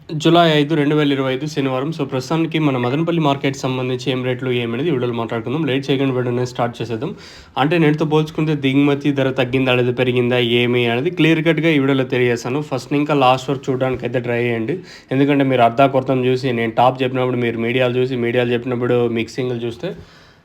July 5, 2025 శనివారం. So, ప్రస్తుతానికి మన మదనపల్లి మార్కెట్ సంబంధించి ఏం రేట్లు ఏమనేది ఈ వీడియోలో మాట్లాడుకుందాం. లేట్ చేయకుండా వీడియోని స్టార్ట్ చేసేద్దాం. అంటే నేటితో పోల్చుకుంటే దిగుమతి ధర తగ్గిందా లేదా పెరిగిందా ఏమి అనేది క్లియర్ కట్‌గా ఈ వీడియోలో తెలియజేస్తాను. ఫస్ట్ ఇంకా లాస్ట్ వరకు చూడడానికైతే ట్రై చేయండి. ఎందుకంటే మీరు అర్ధాకొర్థం చూసి నేను టాప్ చెప్పినప్పుడు మీరు మీడియాలు చూసి, మీడియాలు చెప్పినప్పుడు మిక్సింగ్‌లు చూస్తే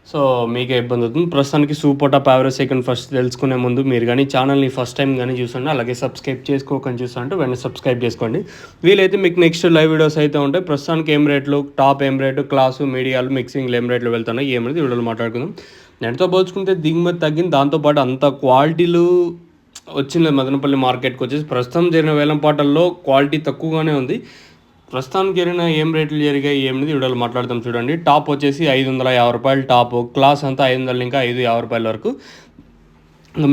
సో, మీకే ఇబ్బంది అవుతుంది. ప్రస్తుతానికి super top average second first తెలుసుకునే ముందు మీరు కానీ ఛానల్‌ని ఫస్ట్ టైం కానీ చూస్తుంటే అలాగే సబ్స్క్రైబ్ చేసుకోకని చూస్తుంటే వెంటనే సబ్స్క్రైబ్ చేసుకోండి. వీలైతే మీకు నెక్స్ట్ లైవ్ వీడియోస్ అయితే ఉంటాయి. ప్రస్తుతానికి ఏం రేట్లు, టాప్ ఏం రేటు, క్లాసు, మీడియాలు, మిక్సింగ్లు ఏం రేట్లు వెళ్తున్నాయి ఏమనేది వీడియోలో మాట్లాడుకుందాం. నేటితో పోల్చుకుంటే దిగుమతి తగ్గింది. దాంతోపాటు అంత క్వాలిటీలు వచ్చింది మదనపల్లి మార్కెట్‌కి వచ్చేసి. ప్రస్తుతం జరిగిన వేలంపాటల్లో క్వాలిటీ తక్కువగానే ఉంది. ప్రస్తుతానికి జరిగిన ఏం రేట్లు జరిగాయి ఏమనేది వీడియోలో మాట్లాడదాం చూడండి. టాప్ వచ్చేసి రూ. 550 టాపు. క్లాస్ అంతా 500 ఇంకా రూ. 550 వరకు.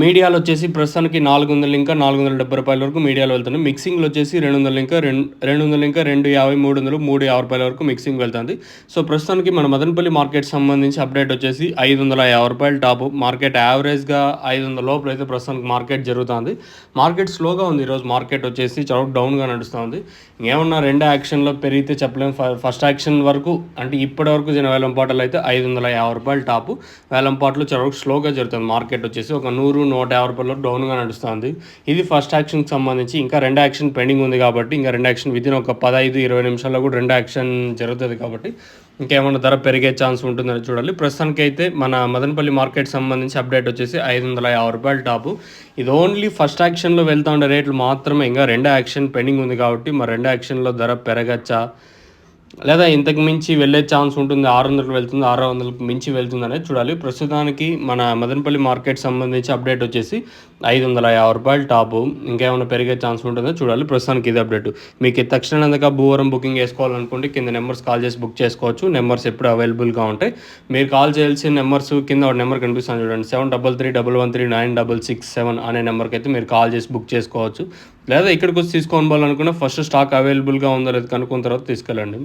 మీడియాలో వచ్చేసి ప్రస్తుతానికి 400 ఇంకా రూ. 470 వరకు మీడియాలో వెళ్తుంది. మిక్సింగ్లో వచ్చేసి 200 ఇంకా 250, 300, 350 వరకు మిక్సింగ్ వెళ్తుంది. సో, ప్రస్తుతానికి మన మదనపల్లి మార్కెట్ సంబంధించి అప్డేట్ వచ్చేసి రూ. 550 టాపు. మార్కెట్ యావరేజ్గా 500 లోపల అయితే ప్రస్తుతానికి మార్కెట్ జరుగుతుంది. మార్కెట్ స్లోగా ఉంది ఈరోజు. మార్కెట్ వచ్చేసి చాలా డౌన్గా నడుస్తుంది. ఏమన్నా రెండో యాక్షన్లో పెరిగితే చెప్పలేము. ఫస్ట్ యాక్షన్ వరకు అంటే ఇప్పటి వరకు జరిగిన వేలంపాటలు అయితే రూ. 550 టాపు. వేలంపాటలు చాలా స్లోగా జరుగుతుంది. మార్కెట్ వచ్చేసి ఒక 100-150 డౌన్గా నడుస్తుంది. ఇది ఫస్ట్ యాక్షన్కి సంబంధించి. ఇంకా రెండో యాక్షన్ పెండింగ్ ఉంది కాబట్టి ఇంకా రెండో యాక్షన్ వితిన్ ఒక 15-20 నిమిషాల్లో కూడా రెండో యాక్షన్ జరుగుతుంది కాబట్టి ఇంకేమైనా ధర పెరిగే ఛాన్స్ ఉంటుందని చూడాలి. ప్రస్తుతానికి అయితే మన మదనపల్లి మార్కెట్ సంబంధించి అప్డేట్ వచ్చేసి రూ. 550 టాపు. ఇది ఓన్లీ ఫస్ట్ యాక్షన్లో వెళ్తూ ఉండే రేట్లు మాత్రమే. ఇంకా రెండో యాక్షన్ పెండింగ్ ఉంది కాబట్టి మరి రెండో యాక్షన్లో ధర పెరగచ్చా లేదా ఇంతకు మించి వెళ్ళే ఛాన్స్ ఉంటుంది. 600కి వెళ్తుంది, 600కి మించి వెళ్తుంది అనేది చూడాలి. ప్రస్తుతానికి మన మదనపల్లి మార్కెట్ సంబంధించి అప్డేట్ వచ్చేసి రూ. 550 టాపు. ఇంకేమైనా పెరిగే ఛాన్స్ ఉంటుందో చూడాలి. ప్రస్తుతానికి ఇది అప్డేట్. మీకు తక్షణంగా భూవరం బుకింగ్ చేసుకోవాలనుకుంటే కింద నెంబర్స్ కాల్ చేసి బుక్ చేసుకోవచ్చు. నెంబర్స్ ఎప్పుడు అవైలబుల్గా ఉంటాయి. మీరు కాల్ చేయాల్సిన నెంబర్స్ కింద ఒక నెంబర్ కనిపిస్తుంది చూడండి. 7331139667 అనే నెంబర్కి అయితే మీరు కాల్ చేసి బుక్ చేసుకోవచ్చు. లేదా ఇక్కడికి వచ్చి తీసుకోవాలనుకున్న ఫస్ట్ స్టాక్ అవైలబుల్గా ఉందో లేదో కనుక్కున్న తర్వాత తీసుకెళ్ళండి.